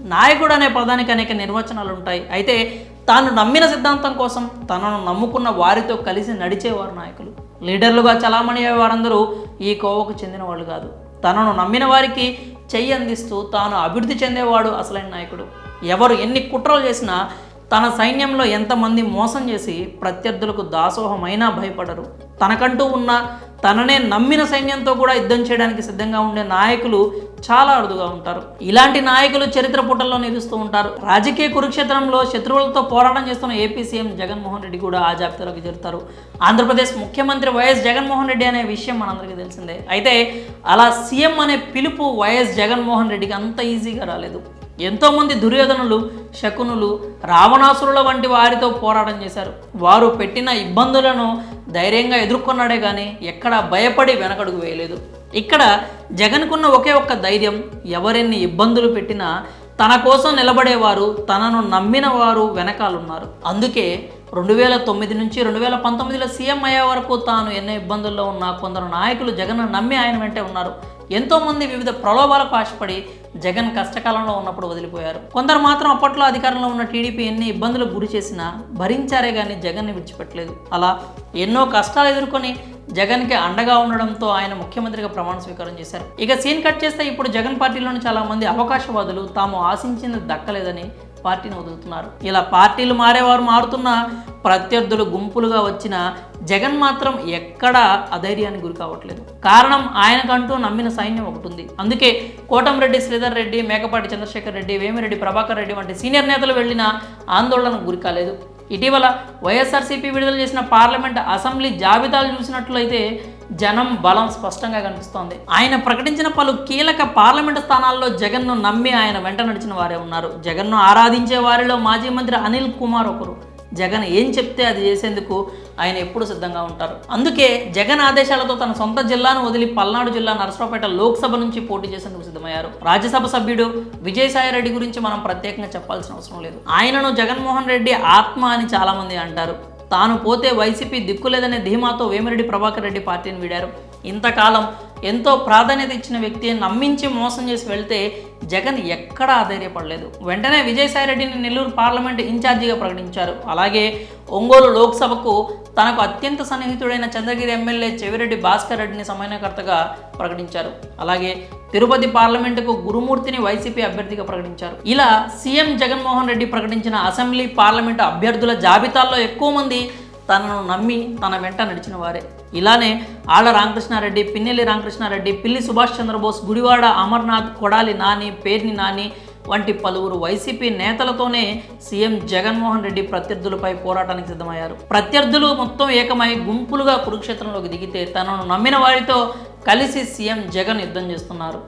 నాయకుడు అనే పదానికి అనేక నిర్వచనాలు ఉంటాయి. అయితే తాను నమ్మిన సిద్ధాంతం కోసం తనను నమ్ముకున్న వారితో కలిసి నడిచేవారు నాయకులు. లీడర్లుగా చలామణి అయ్యే వారందరూ ఈ కోవకు చెందిన వాళ్ళు కాదు. తనను నమ్మిన వారికి చెయ్యి అందిస్తూ తాను అభివృద్ధి చెందేవాడు అసలైన నాయకుడు. ఎవరు ఎన్ని కుట్రలు చేసినా, తన సైన్యంలో ఎంతమంది మోసం చేసి ప్రత్యర్థులకు దాసోహమైనా భయపడరు. తనకంటూ ఉన్న తననే నమ్మిన సైన్యంతో కూడా యుద్ధం చేయడానికి సిద్ధంగా ఉండే నాయకులు చాలా అరుదుగా ఉంటారు. ఇలాంటి నాయకులు చరిత్ర పుటల్లో నిలుస్తూ ఉంటారు. రాజకీయ కురుక్షేత్రంలో శత్రువులతో పోరాటం చేస్తున్న ఏపీ సీఎం జగన్మోహన్ రెడ్డి కూడా ఆ జాబితాలోకి చేరుతారు. ఆంధ్రప్రదేశ్ ముఖ్యమంత్రి వైఎస్ జగన్మోహన్ రెడ్డి అనే విషయం మనందరికీ తెలిసిందే. అయితే అలా సీఎం అనే పిలుపు వైఎస్ జగన్మోహన్ రెడ్డికి అంత ఈజీగా రాలేదు. ఎంతోమంది దుర్యోధనులు, శకునులు, రావణాసురుల వంటి వారితో పోరాటం చేశారు. వారు పెట్టిన ఇబ్బందులను ధైర్యంగా ఎదుర్కొన్నాడే కానీ ఎక్కడా భయపడి వెనకడుగు వేయలేదు. ఇక్కడ జగన్కున్న ఒకే ఒక్క ధైర్యం, ఎవరెన్ని ఇబ్బందులు పెట్టినా తన కోసం నిలబడేవారు, తనను నమ్మిన వారు వెనకాలన్నారు. అందుకే 2009 నుంచి 2019లో సీఎం అయ్యే వరకు తాను ఎన్నో ఇబ్బందుల్లో ఉన్న కొందరు నాయకులు జగన్ను నమ్మి ఆయన వెంటే ఉన్నారు. ఎంతోమంది వివిధ ప్రలోభాలకు ఆశపడి జగన్ కష్టకాలంలో ఉన్నప్పుడు వదిలిపోయారు. కొందరు మాత్రం అప్పట్లో అధికారంలో ఉన్న టీడీపీ ఎన్ని ఇబ్బందులకు గురి చేసినా భరించారే కానీ జగన్ని విడిచిపెట్టలేదు. అలా ఎన్నో కష్టాలు ఎదుర్కొని జగన్కి అండగా ఉండడంతో ఆయన ముఖ్యమంత్రిగా ప్రమాణ స్వీకారం చేశారు. ఇక సీన్ కట్ చేస్తే ఇప్పుడు జగన్ పార్టీలోని చాలా మంది అవకాశవాదులు తాము ఆశించింది దక్కలేదని పార్టీని వదులుతున్నారు. ఇలా పార్టీలు మారేవారు మారుతున్నా, ప్రత్యర్థులు గుంపులుగా వచ్చిన జగన్ మాత్రం ఎక్కడా అధైర్యానికి గురి కావట్లేదు. కారణం ఆయనకంటూ నమ్మిన సైన్యం ఒకటి ఉంది. అందుకే కోటంరెడ్డి శ్రీధర్ రెడ్డి, మేకపాటి చంద్రశేఖర్ రెడ్డి, వేమిరెడ్డి ప్రభాకర్ రెడ్డి వంటి సీనియర్ నేతలు వెళ్ళిన ఆందోళనకు గురి కాలేదు. ఇటీవల వైఎస్ఆర్సీపీ విడుదల చేసిన పార్లమెంట్ అసెంబ్లీ జాబితాలు చూసినట్లయితే జనం బలం స్పష్టంగా కనిపిస్తోంది. ఆయన ప్రకటించిన పలు కీలక పార్లమెంటు స్థానాల్లో జగన్ను నమ్మి ఆయన వెంట నడిచిన వారే ఉన్నారు. జగన్ను ఆరాధించే వారిలో మాజీ మంత్రి అనిల్ కుమార్ ఒకరు. జగన్ ఏం చెప్తే అది చేసేందుకు ఆయన ఎప్పుడు సిద్ధంగా ఉంటారు. అందుకే జగన్ ఆదేశాలతో తన సొంత జిల్లాను వదిలి పల్నాడు జిల్లా నరసరావుపేట లోక్సభ నుంచి పోటీ చేసేందుకు సిద్ధమయ్యారు. రాజ్యసభ సభ్యుడు విజయసాయిరెడ్డి గురించి మనం ప్రత్యేకంగా చెప్పాల్సిన అవసరం లేదు. ఆయనను జగన్మోహన్ రెడ్డి ఆత్మ అని చాలామంది అంటారు. తాను పోతే వైసీపీ దిక్కులేదనే ధీమాతో వేమిరెడ్డి ప్రభాకర్ రెడ్డి పార్టీని వీడారు. ఇంతకాలం ఎంతో ప్రాధాన్యత ఇచ్చిన వ్యక్తి నమ్మించి మోసం చేసి వెళ్తే జగన్ ఎక్కడా ఆధైర్యపడలేదు. వెంటనే విజయసాయిరెడ్డిని నెల్లూరు పార్లమెంటు ఇన్ఛార్జిగా ప్రకటించారు. అలాగే ఒంగోలు లోక్సభకు తనకు అత్యంత సన్నిహితుడైన చంద్రగిరి ఎమ్మెల్యే చెవిరెడ్డి భాస్కర్ రెడ్డిని సమన్వయకర్తగా ప్రకటించారు. అలాగే తిరుపతి పార్లమెంటుకు గురుమూర్తిని వైసీపీ అభ్యర్థిగా ప్రకటించారు. ఇలా సీఎం జగన్మోహన్ రెడ్డి ప్రకటించిన అసెంబ్లీ, పార్లమెంటు అభ్యర్థుల జాబితాల్లో ఎక్కువ మంది తనను నమ్మి తన వెంట నడిచిన వారే. ఇలానే ఆళ్ల రామకృష్ణారెడ్డి, పిన్నెల్లి రామకృష్ణారెడ్డి, పిల్లి సుభాష్ చంద్రబోస్, గుడివాడ అమర్నాథ్, కొడాలి నాని, పేర్ని నాని వంటి పలువురు వైసీపీ నేతలతోనే సీఎం జగన్మోహన్ రెడ్డి ప్రత్యర్థులపై పోరాటానికి సిద్ధమయ్యారు. ప్రత్యర్థులు మొత్తం ఏకమై గుంపులుగా కురుక్షేత్రంలోకి దిగితే తనను నమ్మిన వారితో కలిసి సీఎం జగన్ యుద్ధం చేస్తున్నారు.